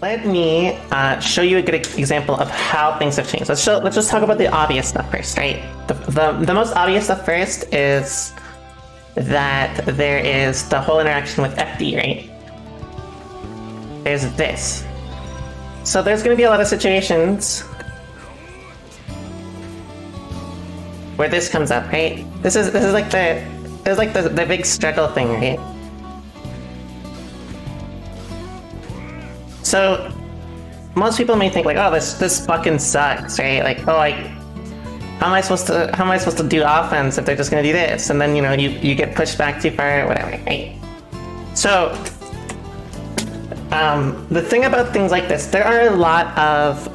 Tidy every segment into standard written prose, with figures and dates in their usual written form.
let me show you a good example of how things have changed. Let's just talk about the obvious stuff first, right? The most obvious stuff first is that there is the whole interaction with FD, right? There's this. So there's going to be a lot of situations where this comes up, right? This is like the big struggle thing, right? So most people may think like, oh, this fucking sucks, right? Like, oh, how am I supposed to do offense if they're just gonna do this? And then you get pushed back too far, whatever, right? So the thing about things like this, there are a lot of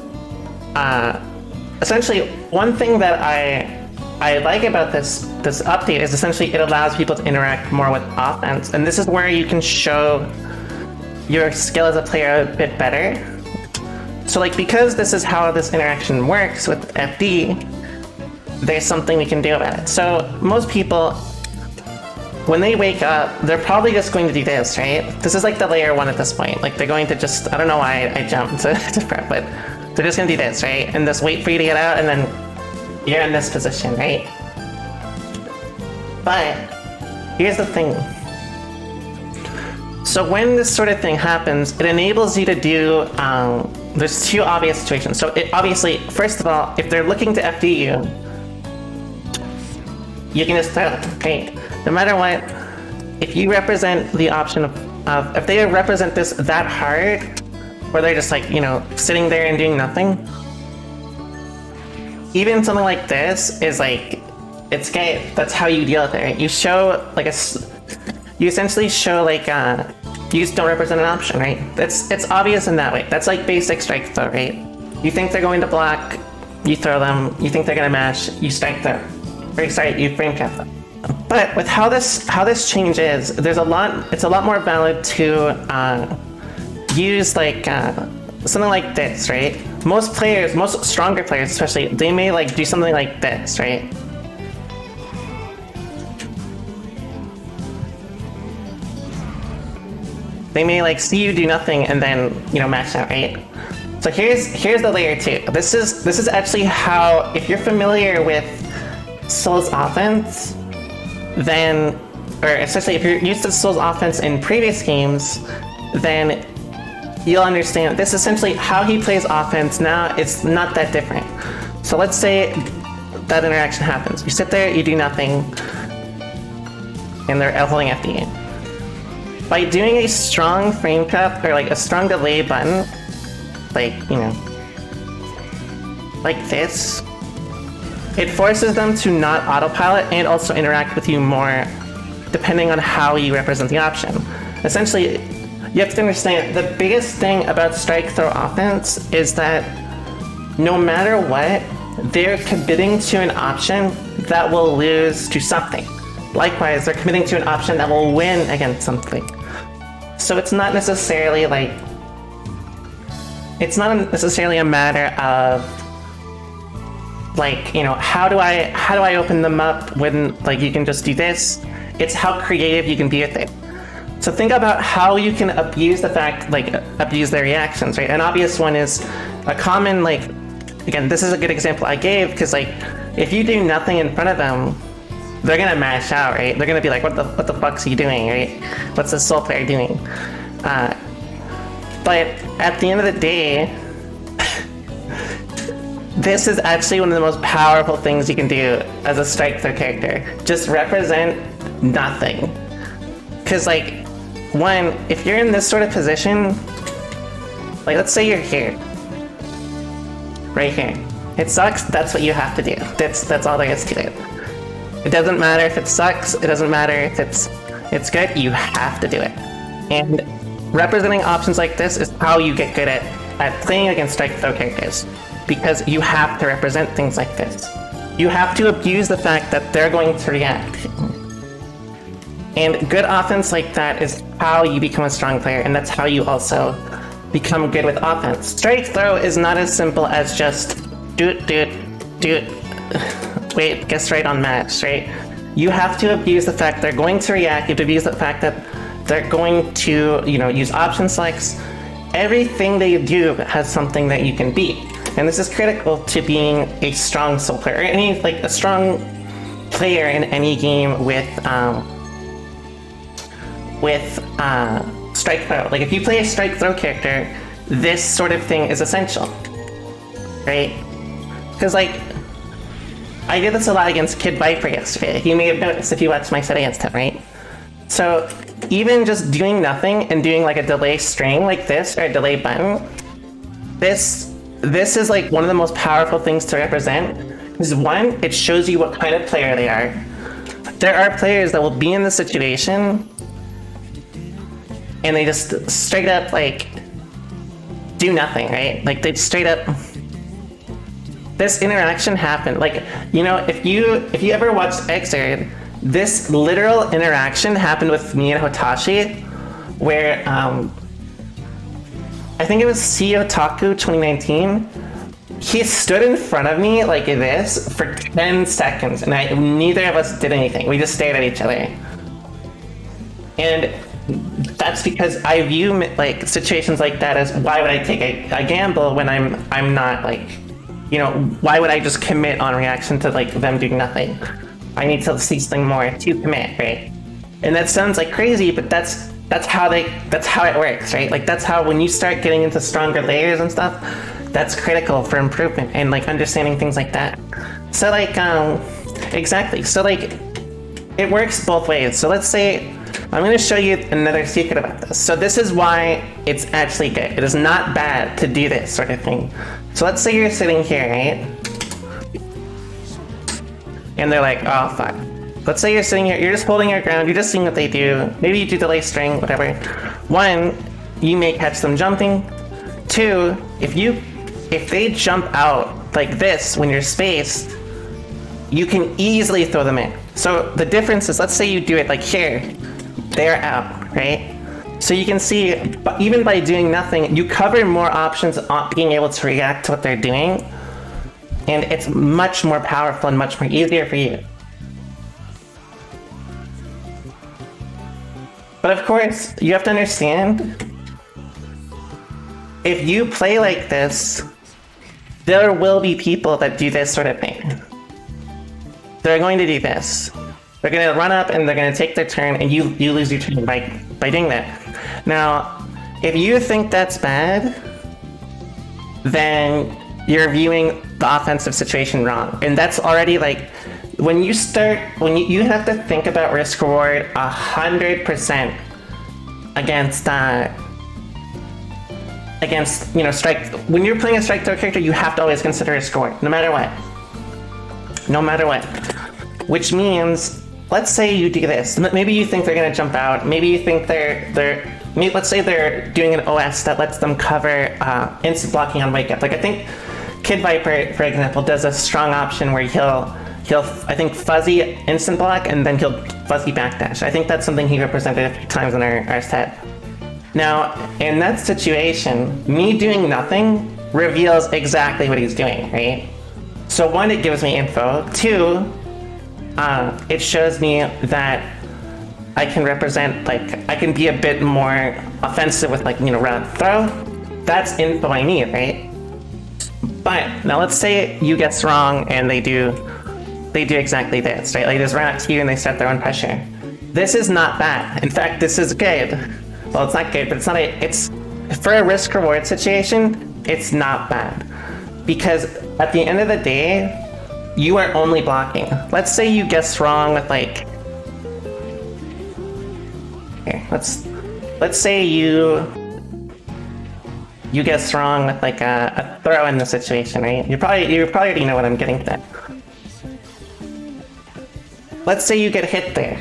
essentially one thing that I like about this update is essentially it allows people to interact more with offense, and this is where you can show your skill as a player a bit better. So like, because this is how this interaction works with FD, there's something we can do about it. So most people, when they wake up, they're probably just going to do this, right? This is like the layer 1 at this point. Like they're going to just, I don't know why I jumped to prep, but they're just gonna do this, right? And just wait for you to get out, and then you're in this position, right? But here's the thing. So when this sort of thing happens, it enables you to do, there's two obvious situations. So it obviously, first of all, if they're looking to FD you can just throw them, okay? No matter what, if you represent the option of if they represent this that hard, where they're just like, sitting there and doing nothing, even something like this is like, it's gay. That's how you deal with it, right? You show like you essentially show like you just don't represent an option, right? It's obvious in that way. That's like basic strike throw, right? You think they're going to block, you throw them. You think they're gonna mash, you strike them. You frame cap them. But with how this changes, it's a lot more valid to use like something like this, right? Most stronger players especially, they may like do something like this, right? They may like see you do nothing and then mash out, right? So here's the layer 2. This is actually how, if you're familiar with Soul's offense, then, or especially if you're used to Soul's offense in previous games, then you'll understand this is essentially how he plays offense now. It's not that different. So let's say that interaction happens. You sit there, you do nothing, and they're holding FD. By doing a strong frame cup or like a strong delay button, like, like this, it forces them to not autopilot and also interact with you more depending on how you represent the option. Essentially, you have to understand the biggest thing about strike throw offense is that no matter what, they're committing to an option that will lose to something. Likewise, they're committing to an option that will win against something. So it's not necessarily like, it's not necessarily a matter of like, how do I open them up when like you can just do this? It's how creative you can be with it. So think about how you can abuse the fact, like abuse their reactions, right? An obvious one is a common, like, again, this is a good example I gave, because like, if you do nothing in front of them, they're gonna mash out, right? They're gonna be like, what the fuck's he doing, right? What's this Soul player doing? But at the end of the day, this is actually one of the most powerful things you can do as a strike throw character. Just represent nothing. Because like, one, if you're in this sort of position, like let's say you're here, right here. It sucks, that's what you have to do. That's all there is to it. It doesn't matter if it sucks, it doesn't matter if it's good, you have to do it. And representing options like this is how you get good at playing against strike throw characters. Because you have to represent things like this. You have to abuse the fact that they're going to react. And good offense like that is how you become a strong player, and that's how you also become good with offense. Strike throw is not as simple as just do it, wait, guess right on match, right? You have to abuse the fact they're going to react, you have to abuse the fact that they're going to, use option selects, everything they do has something that you can beat. And this is critical to being a strong soul player, or any, like, a strong player in any game with strike throw. Like, if you play a strike throw character, this sort of thing is essential, right? Because, like, I did this a lot against Kid Viper yesterday. You may have noticed if you watched my set against him, right? So even just doing nothing and doing like a delay string like this, or a delay button, this is like one of the most powerful things to represent. Because one, it shows you what kind of player they are. There are players that will be in this situation and they just straight up like do nothing, right? Like they straight up, this interaction happened. Like, you know, if you ever watched Xrd, this literal interaction happened with me and Hotashi, where I think it was CEO Taku 2019. He stood in front of me like this for 10 seconds, and neither of us did anything. We just stared at each other. And that's because I view like situations like that as, why would I take a gamble when I'm not, like, you know, why would I just commit on reaction to like them doing nothing? I need to see something more to commit, right? And that sounds like crazy, but that's how it works, right? Like that's how, when you start getting into stronger layers and stuff, that's critical for improvement and like understanding things like that. So like exactly. So like it works both ways. So let's say I'm going to show you another secret about this. So this is why it's actually good. It is not bad to do this sort of thing. So let's say you're sitting here, right? And they're like, oh fuck. Let's say you're sitting here, you're just holding your ground, you're just seeing what they do. Maybe you do delay string, whatever. One, you may catch them jumping. Two, if they jump out like this when you're spaced, you can easily throw them in. So the difference is, let's say you do it like here, they're out, right? So you can see, even by doing nothing, you cover more options on being able to react to what they're doing, and it's much more powerful and much more easier for you. But of course, you have to understand, if you play like this, there will be people that do this sort of thing. They're going to do this. They're going to run up and they're going to take their turn, and you lose your turn by doing that. Now, if you think that's bad, then you're viewing the offensive situation wrong. And that's already like, when you have to think about risk reward 100% against, you know, strike. When you're playing a strike throw character, you have to always consider risk reward, no matter what. No matter what. Which means, let's say you do this. Maybe you think they're gonna jump out. Maybe you think let's say they're doing an OS that lets them cover instant blocking on wake up. Like I think Kid Viper, for example, does a strong option where he'll I think fuzzy instant block and then he'll fuzzy backdash. I think that's something he represented a few times in our set. Now, in that situation, me doing nothing reveals exactly what he's doing, right? So one, it gives me info. Two, it shows me that I can represent, like, I can be a bit more offensive with, like, you know, round throw. That's info I need, right? But now let's say you guess wrong and they do exactly this, right? Like, they just run up to you and they start their own pressure. This is not bad. In fact, this is good. Well, it's not good, but it's for a risk reward situation, it's not bad. Because at the end of the day, you are only blocking. Let's say you guess wrong with, like, here, let's say you guess wrong with, like, a throw in the situation, right? You probably already know what I'm getting at. Let's say you get hit there.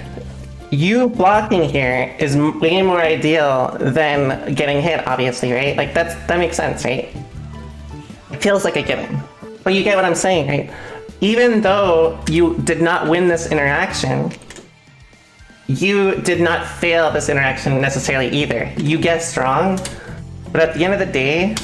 You blocking here is way more ideal than getting hit, obviously, right? Like, that makes sense, right? It feels like a given. But you get what I'm saying, right? Even though you did not win this interaction, you did not fail this interaction necessarily either. You guessed wrong, but at the end of the day,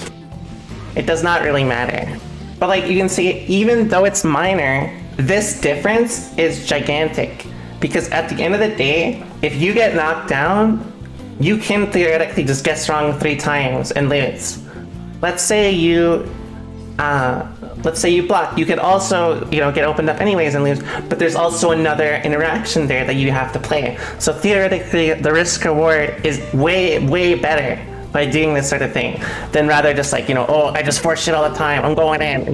it does not really matter. But like you can see, even though it's minor, this difference is gigantic. Because at the end of the day, if you get knocked down, you can theoretically just guess wrong 3 times and lose. Let's say you block. You could also, get opened up anyways and lose, but there's also another interaction there that you have to play. So theoretically, the risk reward is way, way better by doing this sort of thing than rather just like, oh, I just force shit all the time, I'm going in,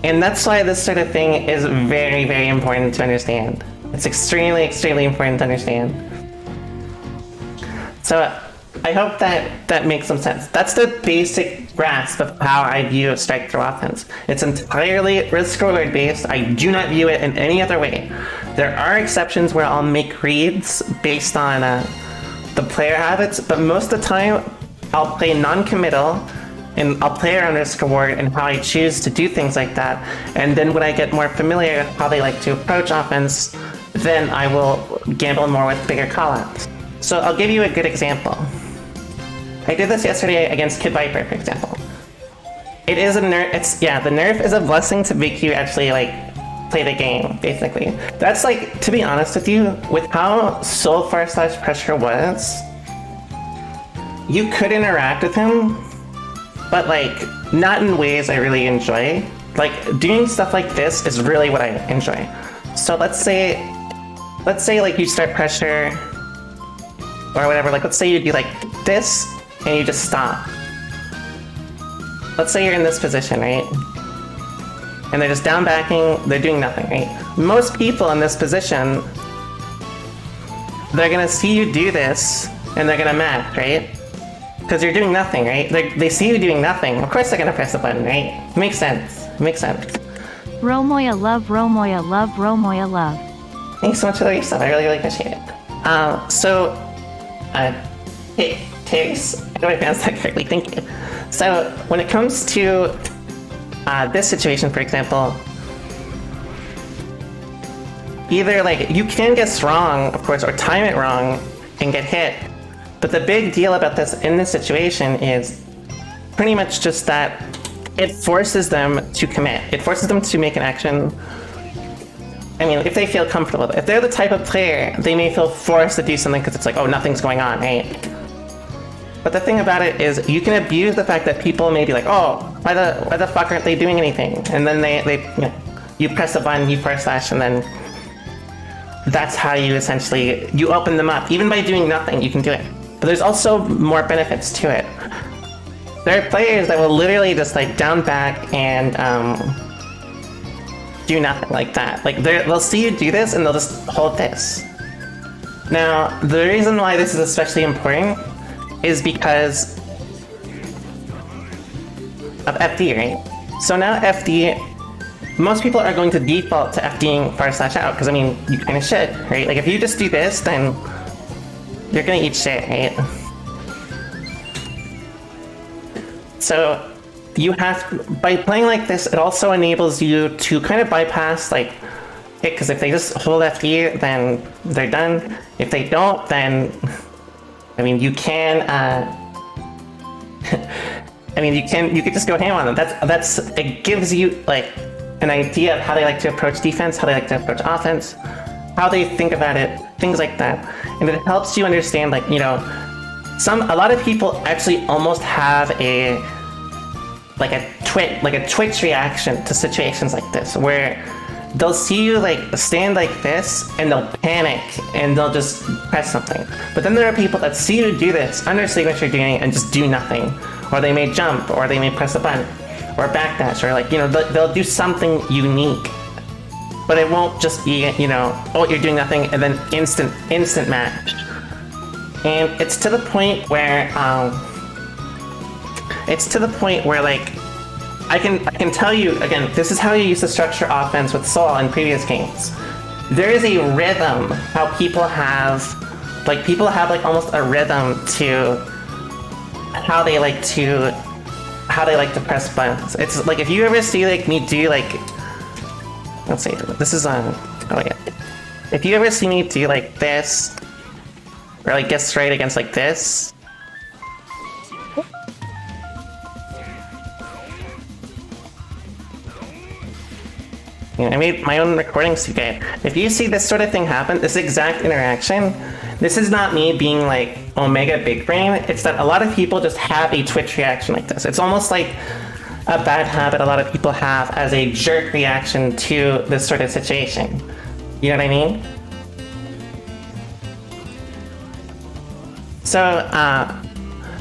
And that's why this sort of thing is very, very important to understand. It's extremely, extremely important to understand. So I hope that makes some sense. That's the basic grasp of how I view strike through offense. It's entirely risk reward based. I do not view it in any other way. There are exceptions where I'll make reads based on the player habits, but most of the time I'll play non-committal and I'll play around risk reward and how I choose to do things like that. And then when I get more familiar with how they like to approach offense, then I will gamble more with bigger callouts. So I'll give you a good example. I did this yesterday against Kid Viper, for example. It is a nerf. The nerf is a blessing to make you actually play the game, basically. That's to be honest with you, with how Soulfire/Pressure was, you could interact with him, but not in ways I really enjoy. Doing stuff like this is really what I enjoy. So let's say you start pressure or whatever. Let's say you do this and you just stop. Let's say you're in this position, right? And they're just down backing, they're doing nothing, right? Most people in this position, they're gonna see you do this and they're gonna match, right? Because you're doing nothing, right? They see you doing nothing. Of course they're gonna press the button, right? Makes sense. Makes sense. Romoya love, Romoya love, Romoya love. Thanks so much for the resub. I really, really appreciate it. Taves. I know I pronounced that correctly. Thank you. So when it comes to this situation, for example, either you can guess wrong, of course, or time it wrong and get hit. But the big deal about this in this situation is pretty much just that it forces them to commit. It forces them to make an action. I mean, if they feel comfortable with it. If they're the type of player, they may feel forced to do something because it's oh, nothing's going on, right? But the thing about it is you can abuse the fact that people may be oh, why the fuck aren't they doing anything? And then you press a button, you force slash, and then that's how you essentially, you open them up. Even by doing nothing, you can do it. But there's also more benefits to it. There are players that will literally just down back and do nothing like that. They'll see you do this and they'll just hold this. Now, the reason why this is especially important is because of FD, right? So now FD, most people are going to default to FDing /out, because I mean, you kind of should, right? If you just do this, then you're gonna eat shit, right? So you have, by playing like this, it also enables you to kind of bypass it, because if they just hold FD, then they're done. If they don't, then I mean, you can. I mean, you could just go ham on them. It gives you an idea of how they like to approach defense, how they like to approach offense, how they think about it, things like that, and it helps you understand a lot of people actually almost have a twitch reaction to situations like this, where they'll see you stand like this and they'll panic and they'll just press something. But then there are people that see you do this, understand what you're doing, and just do nothing. Or they may jump, or they may press a button, or backdash, or they'll do something unique. But it won't just be, oh, you're doing nothing and then instant match. And it's to the point where I can tell you, again, this is how you used to structure offense with Soul in previous games. There is a rhythm how people have almost a rhythm to how they like to press buttons. It's if you ever see me do let's see, this is on, oh yeah. If you ever see me do this, or get straight against this, I made my own recordings to get. If you see this sort of thing happen, this exact interaction, This is not me being like Omega big brain. It's that a lot of people just have a twitch reaction like this. It's almost like a bad habit a lot of people have as a jerk reaction to this sort of situation. You know what I mean? So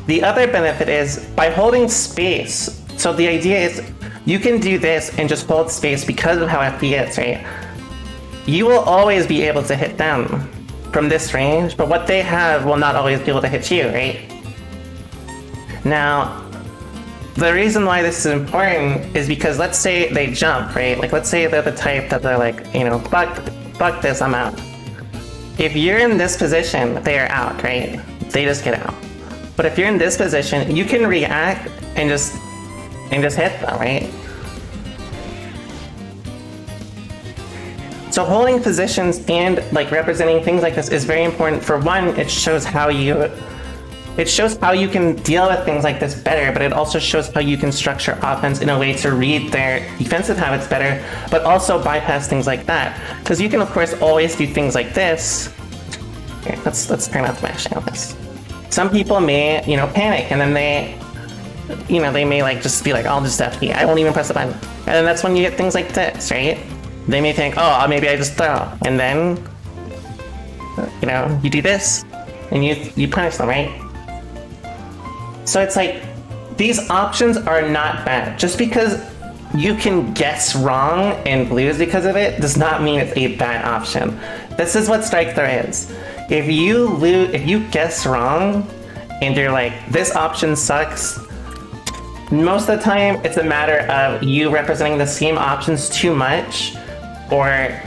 the other benefit is by holding space. So the idea is you can do this and just hold space because of how FP is, right? You will always be able to hit them from this range, but what they have will not always be able to hit you, right? Now, the reason why this is important is because let's say they jump, right? Like let's say they're the type that they're like, you know, fuck this, I'm out. If you're in this position, they are out, right? They just get out. But if you're in this position, you can react and just hit them, right? So holding positions and like representing things like this is very important. For one, it shows how you can deal with things like this better, but it also shows how you can structure offense in a way to read their defensive habits better, but also bypass things like that. Because you can of course always do things like this. Here, let's turn off the mashing on this. Some people may, you know, panic and then they may like just be like, I'll just FP, I won't even press the button. And then that's when you get things like this, right? They may think, oh, maybe I just throw. And then, you know, you do this and you punish them, right? So it's like, these options are not bad. Just because you can guess wrong and lose because of it does not mean it's a bad option. This is what strike throw is. If you guess wrong and you're like, this option sucks, most of the time it's a matter of you representing the same options too much, or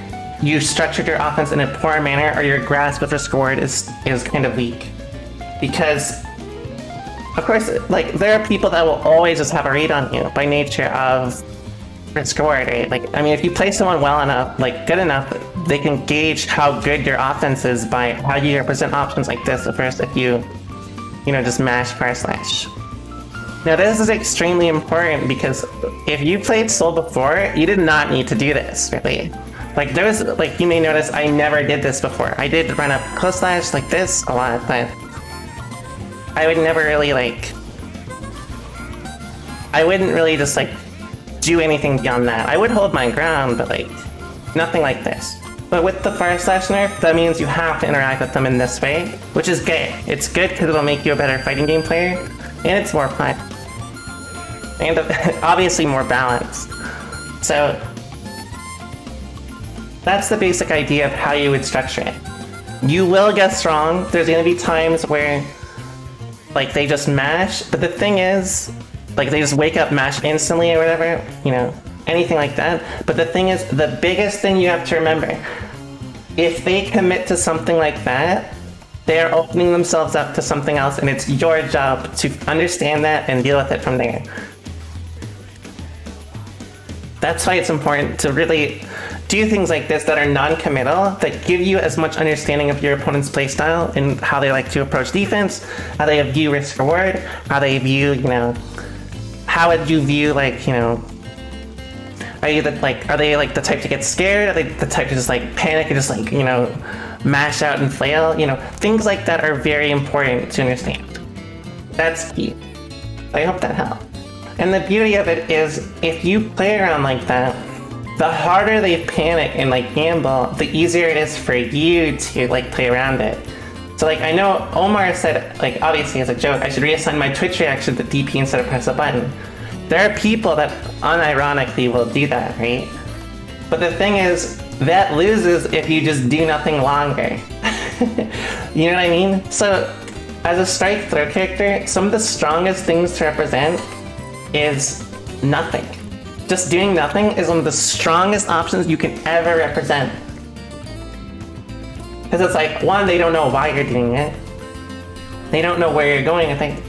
you structured your offense in a poor manner, or your grasp of risk reward is kind of weak. Because of course, like, there are people that will always just have a read on you by nature of risk reward, right? Like, I mean, if you play someone well enough, like good enough, they can gauge how good your offense is by how you represent options like this. First, if you just mash fire slash. Now, this is extremely important because if you played Soul before, you did not need to do this, really. Like, you may notice I never did this before. I did run up close slash like this a lot, but I would never really, I wouldn't really just, do anything beyond that. I would hold my ground, but, nothing like this. But with the Fire Slash nerf, that means you have to interact with them in this way, which is good. It's good because it'll make you a better fighting game player, and it's more fun. And obviously more balanced. So that's the basic idea of how you would structure it. You will guess wrong. There's going to be times where they just mash, but the thing is, they just wake up, mash instantly or whatever, anything like that. But the thing is, the biggest thing you have to remember, if they commit to something like that, they're opening themselves up to something else, and it's your job to understand that and deal with it from there. That's why it's important to really do things like this that are non-committal, that give you as much understanding of your opponent's playstyle and how they like to approach defense, how they view risk reward, how they view, how would you view, are they the type to get scared? Are they the type to just panic and just mash out and flail? Things like that are very important to understand. That's key. I hope that helped. And the beauty of it is, if you play around like that, the harder they panic and gamble, the easier it is for you to play around it. So I know Omar said, obviously as a joke, I should reassign my Twitch reaction to DP instead of press a button. There are people that unironically will do that, right? But the thing is, that loses if you just do nothing longer. You know what I mean? So, as a strike throw character, some of the strongest things to represent is nothing. Just doing nothing is one of the strongest options you can ever represent. Because it's one, they don't know why you're doing it. They don't know where you're going. I think